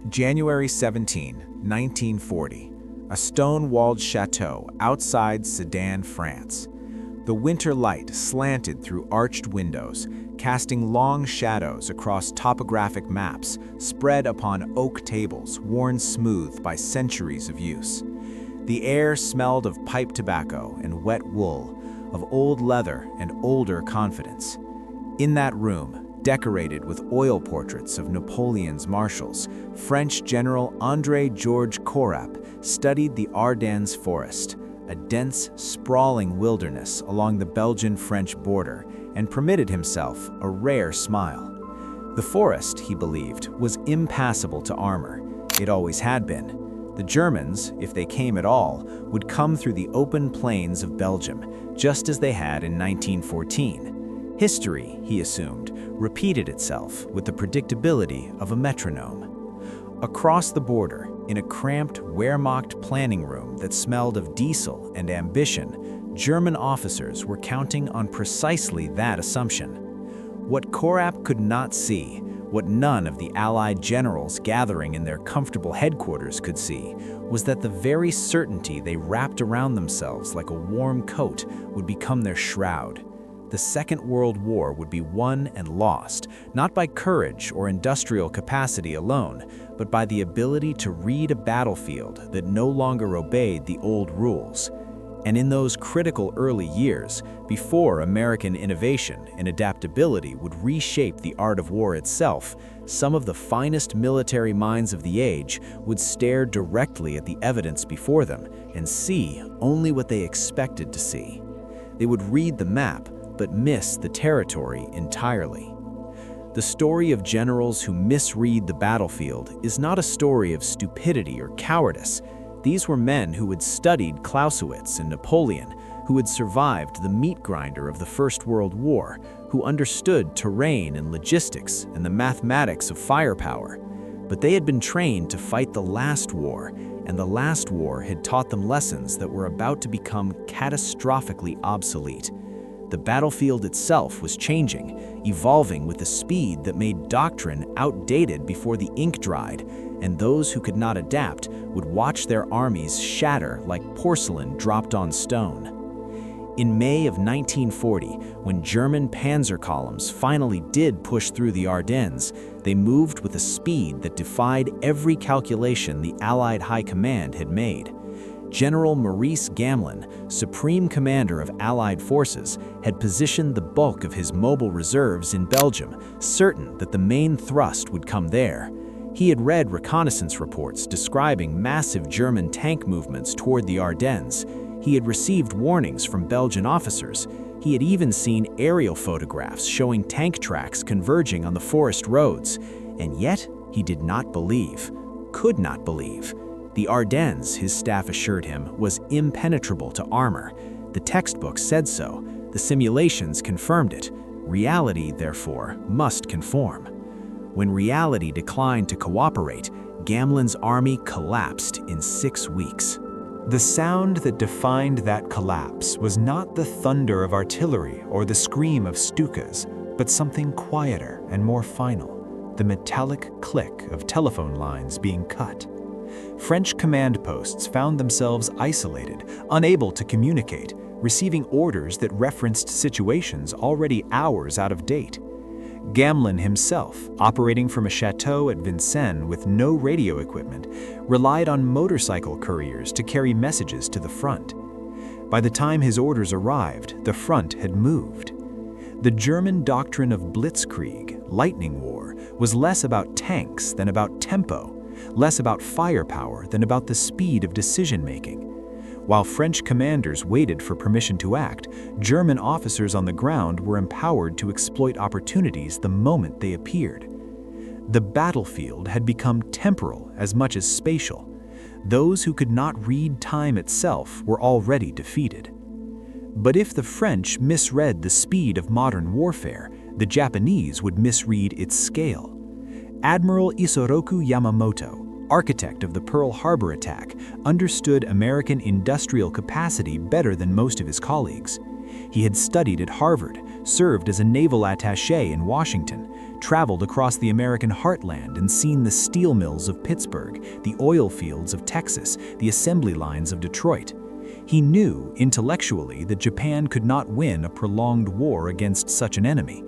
January 17, 1940, a stone-walled chateau outside Sedan, France. The winter light slanted through arched windows, casting long shadows across topographic maps spread upon oak tables worn smooth by centuries of use. The air smelled of pipe tobacco and wet wool, of old leather and older confidence. In that room, decorated with oil portraits of Napoleon's marshals, French General André-Georges Corap studied the Ardennes Forest, a dense, sprawling wilderness along the Belgian-French border, and permitted himself a rare smile. The forest, he believed, was impassable to armor. It always had been. The Germans, if they came at all, would come through the open plains of Belgium, just as they had in 1914. History, he assumed, repeated itself with the predictability of a metronome. Across the border, in a cramped Wehrmacht planning room that smelled of diesel and ambition, German officers were counting on precisely that assumption. What Corap could not see, what none of the Allied generals gathering in their comfortable headquarters could see, was that the very certainty they wrapped around themselves like a warm coat would become their shroud. The Second World War would be won and lost, not by courage or industrial capacity alone, but by the ability to read a battlefield that no longer obeyed the old rules. And in those critical early years, before American innovation and adaptability would reshape the art of war itself, some of the finest military minds of the age would stare directly at the evidence before them and see only what they expected to see. They would read the map, but miss the territory entirely. The story of generals who misread the battlefield is not a story of stupidity or cowardice. These were men who had studied Clausewitz and Napoleon, who had survived the meat grinder of the First World War, who understood terrain and logistics and the mathematics of firepower. But they had been trained to fight the last war, and the last war had taught them lessons that were about to become catastrophically obsolete. The battlefield itself was changing, evolving with a speed that made doctrine outdated before the ink dried, and those who could not adapt would watch their armies shatter like porcelain dropped on stone. In May of 1940, when German panzer columns finally did push through the Ardennes, they moved with a speed that defied every calculation the Allied High Command had made. General Maurice Gamelin, Supreme Commander of Allied forces, had positioned the bulk of his mobile reserves in Belgium, certain that the main thrust would come there. He had read reconnaissance reports describing massive German tank movements toward the Ardennes. He had received warnings from Belgian officers. He had even seen aerial photographs showing tank tracks converging on the forest roads. And yet, he did not believe, could not believe. The Ardennes, his staff assured him, was impenetrable to armor. The textbooks said so. The simulations confirmed it. Reality, therefore, must conform. When reality declined to cooperate, Gamelin's army collapsed in 6 weeks. The sound that defined that collapse was not the thunder of artillery or the scream of Stukas, but something quieter and more final, the metallic click of telephone lines being cut. French command posts found themselves isolated, unable to communicate, receiving orders that referenced situations already hours out of date. Gamelin himself, operating from a chateau at Vincennes with no radio equipment, relied on motorcycle couriers to carry messages to the front. By the time his orders arrived, the front had moved. The German doctrine of blitzkrieg, lightning war, was less about tanks than about tempo, less about firepower than about the speed of decision-making. While French commanders waited for permission to act, German officers on the ground were empowered to exploit opportunities the moment they appeared. The battlefield had become temporal as much as spatial. Those who could not read time itself were already defeated. But if the French misread the speed of modern warfare, the Japanese would misread its scale. Admiral Isoroku Yamamoto, architect of the Pearl Harbor attack, understood American industrial capacity better than most of his colleagues. He had studied at Harvard, served as a naval attaché in Washington, traveled across the American heartland and seen the steel mills of Pittsburgh, the oil fields of Texas, the assembly lines of Detroit. He knew, intellectually, that Japan could not win a prolonged war against such an enemy.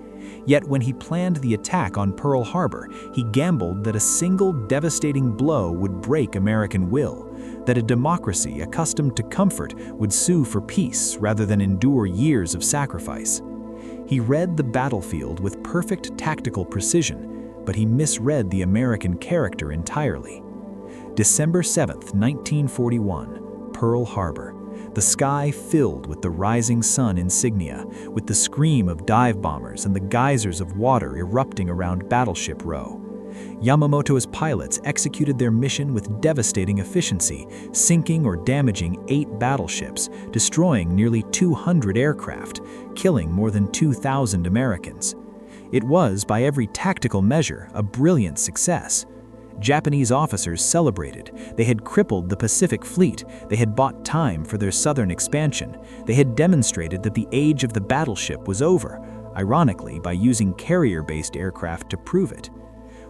Yet when he planned the attack on Pearl Harbor, he gambled that a single devastating blow would break American will, that a democracy accustomed to comfort would sue for peace rather than endure years of sacrifice. He read the battlefield with perfect tactical precision, but he misread the American character entirely. December 7, 1941, Pearl Harbor. The sky filled with the rising sun insignia, with the scream of dive bombers and the geysers of water erupting around Battleship Row. Yamamoto's pilots executed their mission with devastating efficiency, sinking or damaging 8 battleships, destroying nearly 200 aircraft, killing more than 2,000 Americans. It was, by every tactical measure, a brilliant success. Japanese officers celebrated. They had crippled the Pacific Fleet. They had bought time for their southern expansion. They had demonstrated that the age of the battleship was over, ironically by using carrier-based aircraft to prove it.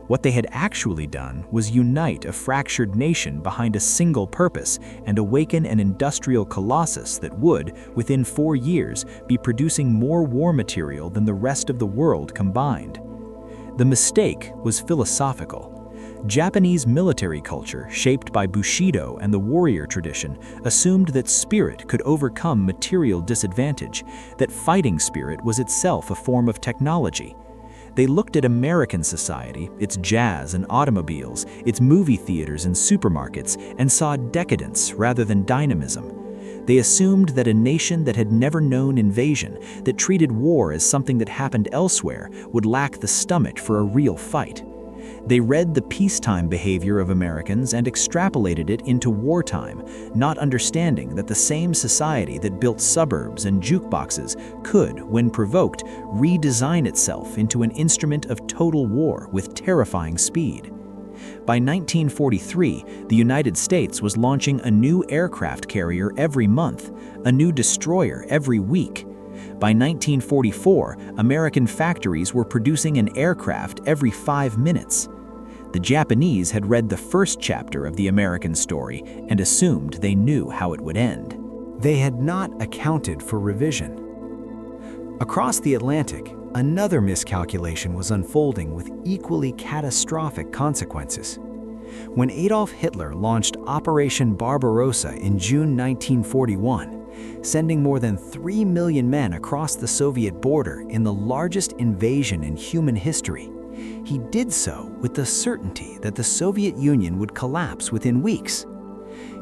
What they had actually done was unite a fractured nation behind a single purpose and awaken an industrial colossus that would, within 4 years, be producing more war material than the rest of the world combined. The mistake was philosophical. Japanese military culture, shaped by Bushido and the warrior tradition, assumed that spirit could overcome material disadvantage, that fighting spirit was itself a form of technology. They looked at American society, its jazz and automobiles, its movie theaters and supermarkets, and saw decadence rather than dynamism. They assumed that a nation that had never known invasion, that treated war as something that happened elsewhere, would lack the stomach for a real fight. They read the peacetime behavior of Americans and extrapolated it into wartime, not understanding that the same society that built suburbs and jukeboxes could, when provoked, redesign itself into an instrument of total war with terrifying speed. By 1943, the United States was launching a new aircraft carrier every month, a new destroyer every week. By 1944, American factories were producing an aircraft every 5 minutes. The Japanese had read the first chapter of the American story and assumed they knew how it would end. They had not accounted for revision. Across the Atlantic, another miscalculation was unfolding with equally catastrophic consequences. When Adolf Hitler launched Operation Barbarossa in June 1941, sending more than 3 million men across the Soviet border in the largest invasion in human history, he did so with the certainty that the Soviet Union would collapse within weeks.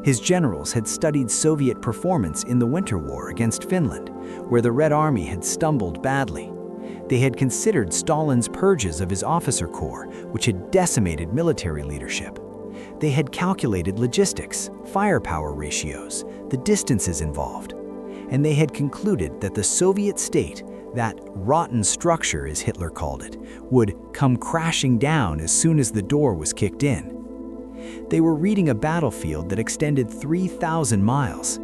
His generals had studied Soviet performance in the Winter War against Finland, where the Red Army had stumbled badly. They had considered Stalin's purges of his officer corps, which had decimated military leadership. They had calculated logistics, firepower ratios, the distances involved, and they had concluded that the Soviet state, that rotten structure as Hitler called it, would come crashing down as soon as the door was kicked in. They were reading a battlefield that extended 3,000 miles,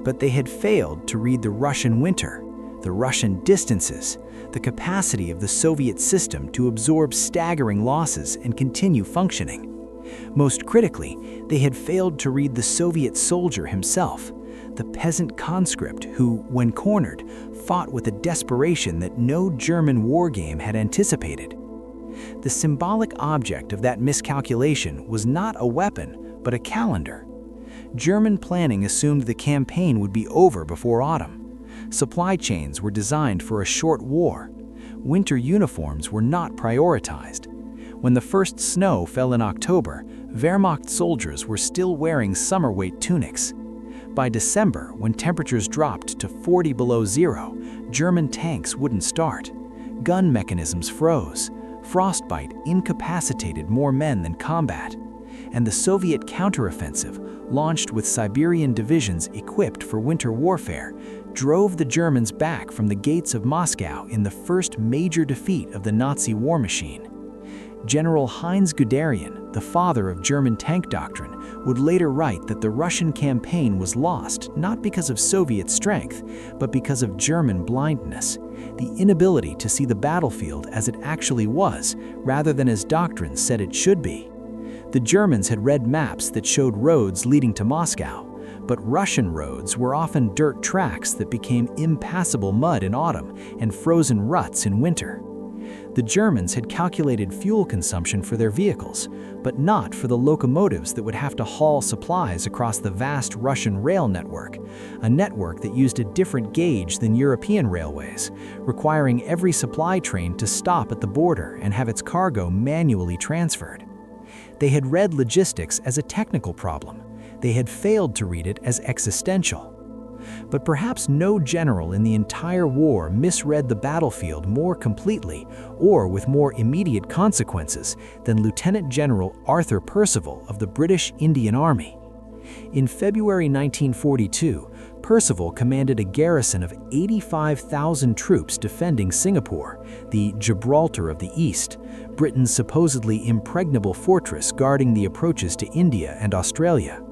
but they had failed to read the Russian winter, the Russian distances, the capacity of the Soviet system to absorb staggering losses and continue functioning. Most critically, they had failed to read the Soviet soldier himself, the peasant conscript who, when cornered, fought with a desperation that no German war game had anticipated. The symbolic object of that miscalculation was not a weapon, but a calendar. German planning assumed the campaign would be over before autumn. Supply chains were designed for a short war. Winter uniforms were not prioritized. When the first snow fell in October, Wehrmacht soldiers were still wearing summer-weight tunics. By December, when temperatures dropped to 40 below zero, German tanks wouldn't start. Gun mechanisms froze. Frostbite incapacitated more men than combat. And the Soviet counteroffensive, launched with Siberian divisions equipped for winter warfare, drove the Germans back from the gates of Moscow in the first major defeat of the Nazi war machine. General Heinz Guderian, the father of German tank doctrine, would later write that the Russian campaign was lost not because of Soviet strength, but because of German blindness, the inability to see the battlefield as it actually was, rather than as doctrine said it should be. The Germans had read maps that showed roads leading to Moscow, but Russian roads were often dirt tracks that became impassable mud in autumn and frozen ruts in winter. The Germans had calculated fuel consumption for their vehicles, but not for the locomotives that would have to haul supplies across the vast Russian rail network, a network that used a different gauge than European railways, requiring every supply train to stop at the border and have its cargo manually transferred. They had read logistics as a technical problem. They had failed to read it as existential. But perhaps no general in the entire war misread the battlefield more completely or with more immediate consequences than Lieutenant General Arthur Percival of the British Indian Army. In February 1942, Percival commanded a garrison of 85,000 troops defending Singapore, the Gibraltar of the East, Britain's supposedly impregnable fortress guarding the approaches to India and Australia.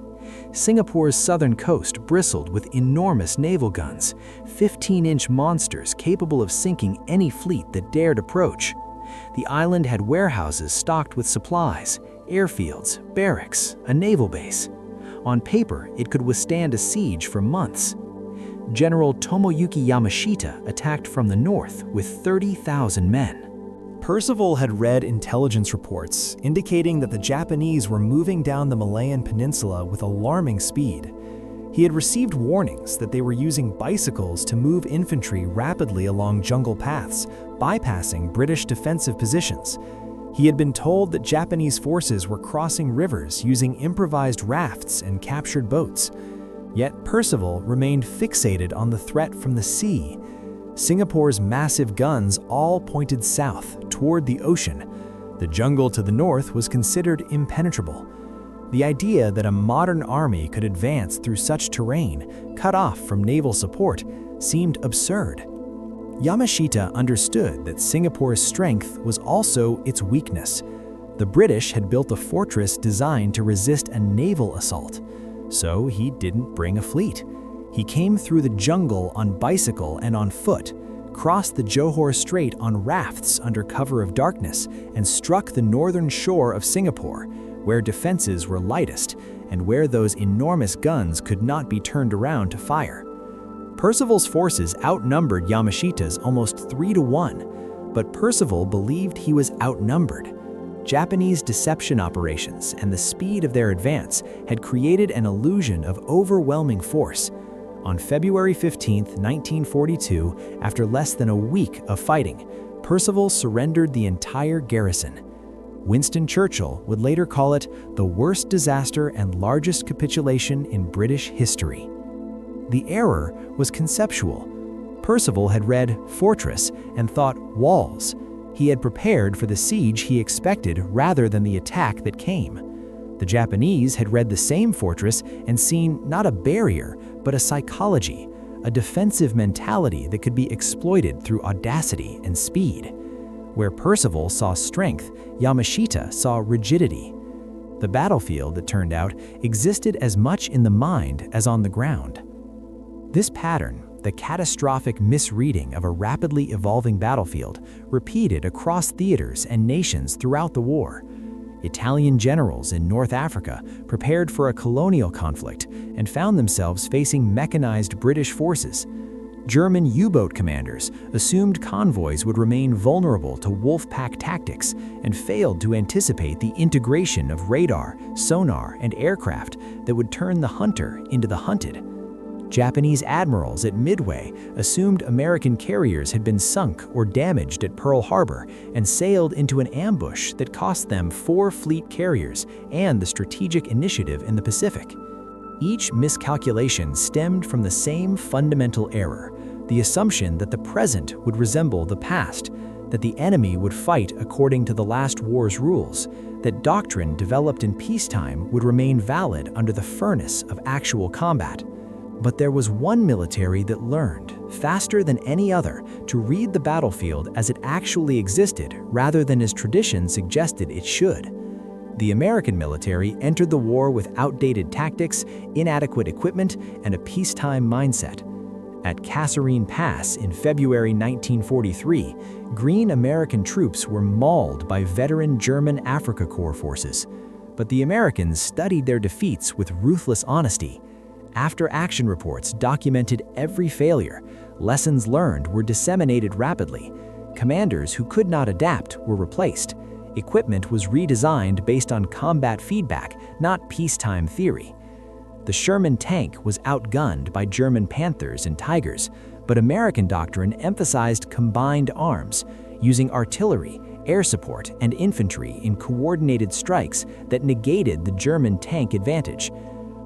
Singapore's southern coast bristled with enormous naval guns, 15-inch monsters capable of sinking any fleet that dared approach. The island had warehouses stocked with supplies, airfields, barracks, a naval base. On paper, it could withstand a siege for months. General Tomoyuki Yamashita attacked from the north with 30,000 men. Percival had read intelligence reports indicating that the Japanese were moving down the Malayan Peninsula with alarming speed. He had received warnings that they were using bicycles to move infantry rapidly along jungle paths, bypassing British defensive positions. He had been told that Japanese forces were crossing rivers using improvised rafts and captured boats. Yet Percival remained fixated on the threat from the sea. Singapore's massive guns all pointed south, toward the ocean. The jungle to the north was considered impenetrable. The idea that a modern army could advance through such terrain, cut off from naval support, seemed absurd. Yamashita understood that Singapore's strength was also its weakness. The British had built a fortress designed to resist a naval assault, so he didn't bring a fleet. He came through the jungle on bicycle and on foot, crossed the Johor Strait on rafts under cover of darkness, and struck the northern shore of Singapore, where defenses were lightest and where those enormous guns could not be turned around to fire. Percival's forces outnumbered Yamashita's almost 3-1, but Percival believed he was outnumbered. Japanese deception operations and the speed of their advance had created an illusion of overwhelming force. On February 15, 1942, after less than a week of fighting, Percival surrendered the entire garrison. Winston Churchill would later call it the worst disaster and largest capitulation in British history. The error was conceptual. Percival had read fortress and thought walls. He had prepared for the siege he expected rather than the attack that came. The Japanese had read the same fortress and seen not a barrier, but a psychology, a defensive mentality that could be exploited through audacity and speed. Where Percival saw strength, Yamashita saw rigidity. The battlefield, it turned out, existed as much in the mind as on the ground. This pattern, the catastrophic misreading of a rapidly evolving battlefield, repeated across theaters and nations throughout the war. Italian generals in North Africa prepared for a colonial conflict and found themselves facing mechanized British forces. German U-boat commanders assumed convoys would remain vulnerable to wolf pack tactics and failed to anticipate the integration of radar, sonar, and aircraft that would turn the hunter into the hunted. Japanese admirals at Midway assumed American carriers had been sunk or damaged at Pearl Harbor and sailed into an ambush that cost them 4 fleet carriers and the strategic initiative in the Pacific. Each miscalculation stemmed from the same fundamental error, the assumption that the present would resemble the past, that the enemy would fight according to the last war's rules, that doctrine developed in peacetime would remain valid under the furnace of actual combat. But there was one military that learned, faster than any other, to read the battlefield as it actually existed rather than as tradition suggested it should. The American military entered the war with outdated tactics, inadequate equipment, and a peacetime mindset. At Kasserine Pass in February 1943, Green American troops were mauled by veteran German Afrika Korps forces. But the Americans studied their defeats with ruthless honesty. After-action reports documented every failure. Lessons learned were disseminated rapidly. Commanders who could not adapt were replaced. Equipment was redesigned based on combat feedback, not peacetime theory. The Sherman tank was outgunned by German Panthers and Tigers, but American doctrine emphasized combined arms, using artillery, air support, and infantry in coordinated strikes that negated the German tank advantage.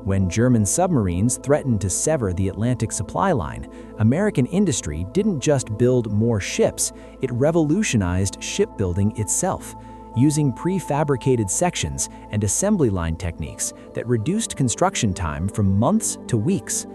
When German submarines threatened to sever the Atlantic supply line, American industry didn't just build more ships, it revolutionized shipbuilding itself, using prefabricated sections and assembly line techniques that reduced construction time from months to weeks.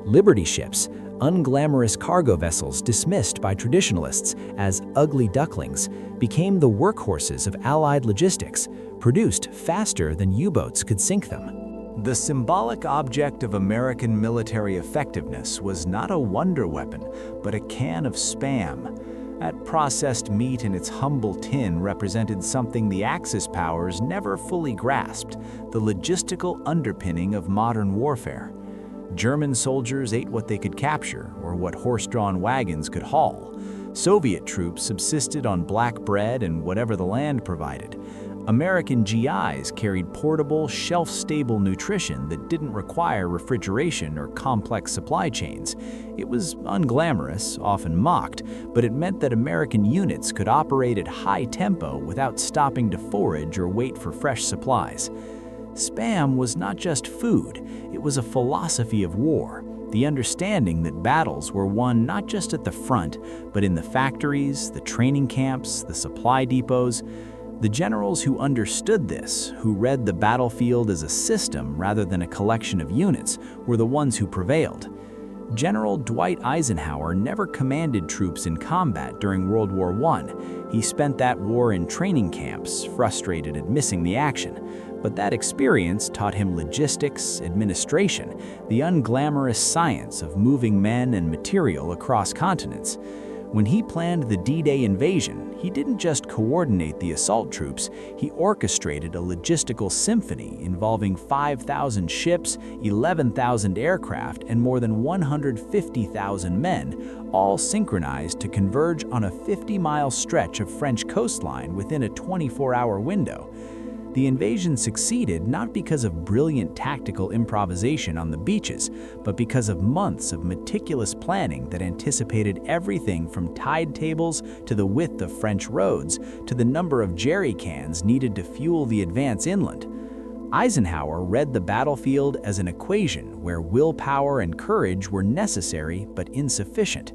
Liberty ships, unglamorous cargo vessels dismissed by traditionalists as ugly ducklings, became the workhorses of Allied logistics, produced faster than U-boats could sink them. The symbolic object of American military effectiveness was not a wonder weapon, but a can of Spam. That processed meat in its humble tin represented something the Axis powers never fully grasped, the logistical underpinning of modern warfare. German soldiers ate what they could capture or what horse-drawn wagons could haul. Soviet troops subsisted on black bread and whatever the land provided. American GIs carried portable, shelf-stable nutrition that didn't require refrigeration or complex supply chains. It was unglamorous, often mocked, but it meant that American units could operate at high tempo without stopping to forage or wait for fresh supplies. Spam was not just food, it was a philosophy of war, the understanding that battles were won not just at the front, but in the factories, the training camps, the supply depots. The generals who understood this, who read the battlefield as a system rather than a collection of units, were the ones who prevailed. General Dwight Eisenhower never commanded troops in combat during World War I. He spent that war in training camps, frustrated at missing the action. But that experience taught him logistics, administration, the unglamorous science of moving men and material across continents. When he planned the D-Day invasion, he didn't just coordinate the assault troops, he orchestrated a logistical symphony involving 5,000 ships, 11,000 aircraft, and more than 150,000 men, all synchronized to converge on a 50-mile stretch of French coastline within a 24-hour window. The invasion succeeded not because of brilliant tactical improvisation on the beaches, but because of months of meticulous planning that anticipated everything from tide tables to the width of French roads to the number of jerry cans needed to fuel the advance inland. Eisenhower read the battlefield as an equation where willpower and courage were necessary but insufficient.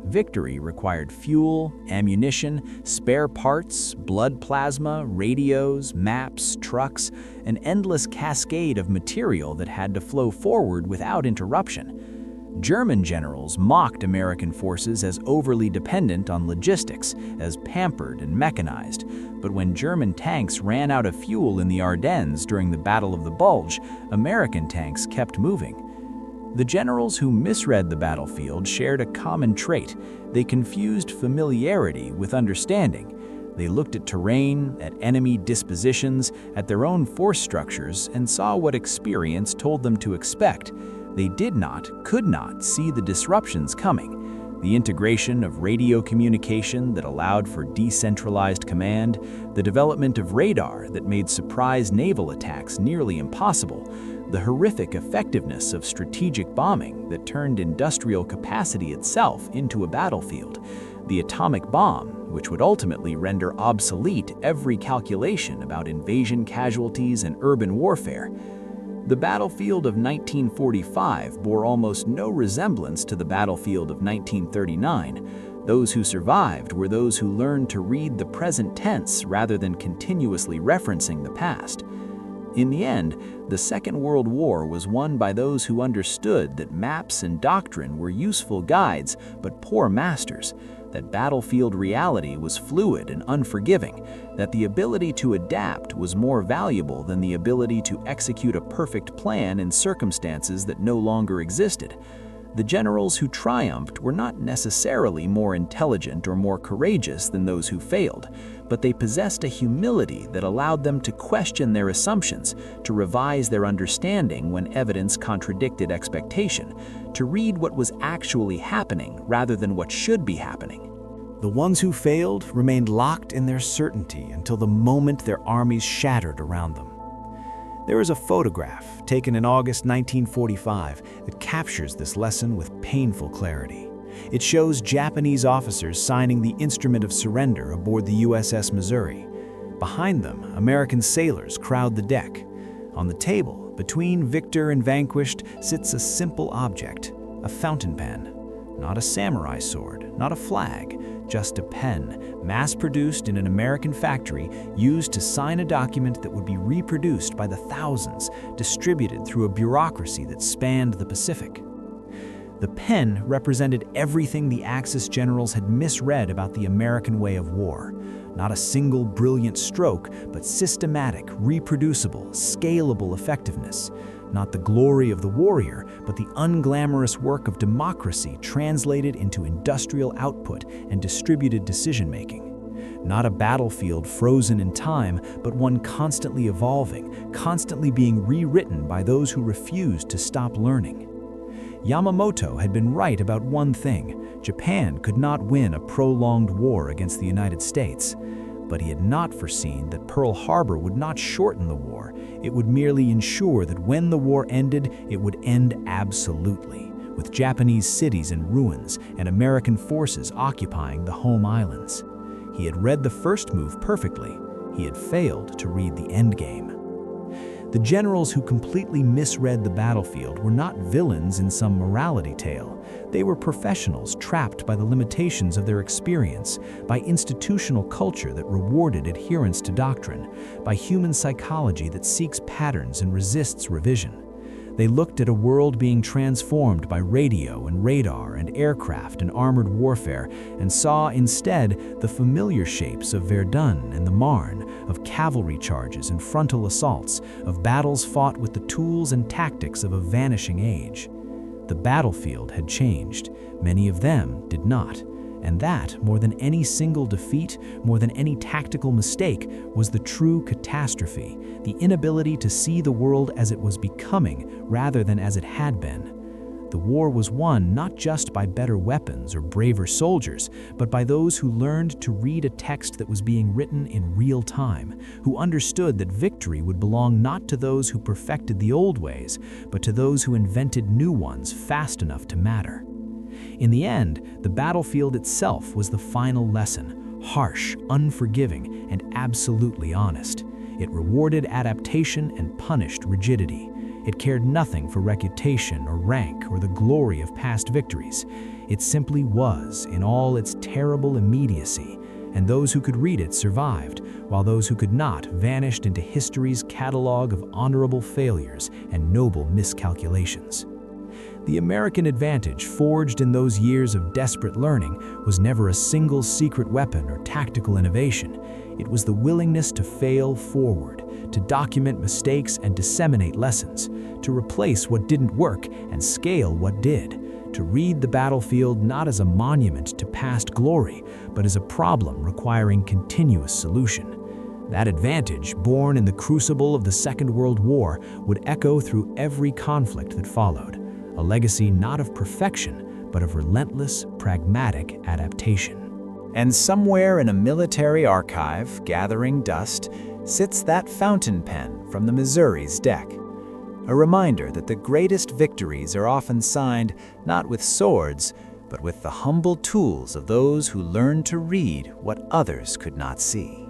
Victory required fuel, ammunition, spare parts, blood plasma, radios, maps, trucks, an endless cascade of material that had to flow forward without interruption. German generals mocked American forces as overly dependent on logistics, as pampered and mechanized. But when German tanks ran out of fuel in the Ardennes during the Battle of the Bulge, American tanks kept moving. The generals who misread the battlefield shared a common trait. They confused familiarity with understanding. They looked at terrain, at enemy dispositions, at their own force structures, and saw what experience told them to expect. They could not see the disruptions coming. The integration of radio communication that allowed for decentralized command, the development of radar that made surprise naval attacks nearly impossible, the horrific effectiveness of strategic bombing that turned industrial capacity itself into a battlefield, the atomic bomb, which would ultimately render obsolete every calculation about invasion casualties and urban warfare. The battlefield of 1945 bore almost no resemblance to the battlefield of 1939. Those who survived were those who learned to read the present tense rather than continuously referencing the past. In the end, the Second World War was won by those who understood that maps and doctrine were useful guides but poor masters, that battlefield reality was fluid and unforgiving, that the ability to adapt was more valuable than the ability to execute a perfect plan in circumstances that no longer existed. The generals who triumphed were not necessarily more intelligent or more courageous than those who failed, but they possessed a humility that allowed them to question their assumptions, to revise their understanding when evidence contradicted expectation, to read what was actually happening rather than what should be happening. The ones who failed remained locked in their certainty until the moment their armies shattered around them. There is a photograph taken in August 1945 that captures this lesson with painful clarity. It shows Japanese officers signing the instrument of surrender aboard the USS Missouri. Behind them, American sailors crowd the deck. On the table, between victor and vanquished, sits a simple object, a fountain pen. Not a samurai sword, not a flag, just a pen, mass-produced in an American factory, used to sign a document that would be reproduced by the thousands, distributed through a bureaucracy that spanned the Pacific. The pen represented everything the Axis generals had misread about the American way of war. Not a single brilliant stroke, but systematic, reproducible, scalable effectiveness. Not the glory of the warrior, but the unglamorous work of democracy translated into industrial output and distributed decision-making. Not a battlefield frozen in time, but one constantly evolving, constantly being rewritten by those who refused to stop learning. Yamamoto had been right about one thing: Japan could not win a prolonged war against the United States. But he had not foreseen that Pearl Harbor would not shorten the war. It would merely ensure that when the war ended, it would end absolutely, with Japanese cities in ruins and American forces occupying the home islands. He had read the first move perfectly. He had failed to read the endgame. The generals who completely misread the battlefield were not villains in some morality tale. They were professionals trapped by the limitations of their experience, by institutional culture that rewarded adherence to doctrine, by human psychology that seeks patterns and resists revision. They looked at a world being transformed by radio and radar and aircraft and armored warfare, and saw instead the familiar shapes of Verdun and the Marne, of cavalry charges and frontal assaults, of battles fought with the tools and tactics of a vanishing age. The battlefield had changed. Many of them did not. And that, more than any single defeat, more than any tactical mistake, was the true catastrophe, the inability to see the world as it was becoming rather than as it had been. The war was won not just by better weapons or braver soldiers, but by those who learned to read a text that was being written in real time, who understood that victory would belong not to those who perfected the old ways, but to those who invented new ones fast enough to matter. In the end, the battlefield itself was the final lesson, harsh, unforgiving, and absolutely honest. It rewarded adaptation and punished rigidity. It cared nothing for reputation or rank or the glory of past victories. It simply was, in all its terrible immediacy, and those who could read it survived, while those who could not vanished into history's catalog of honorable failures and noble miscalculations. The American advantage forged in those years of desperate learning was never a single secret weapon or tactical innovation. It was the willingness to fail forward, to document mistakes and disseminate lessons, to replace what didn't work and scale what did, to read the battlefield not as a monument to past glory, but as a problem requiring continuous solution. That advantage, born in the crucible of the Second World War, would echo through every conflict that followed. A legacy not of perfection, but of relentless, pragmatic adaptation. And somewhere in a military archive, gathering dust, sits that fountain pen from the Missouri's deck. A reminder that the greatest victories are often signed not with swords, but with the humble tools of those who learned to read what others could not see.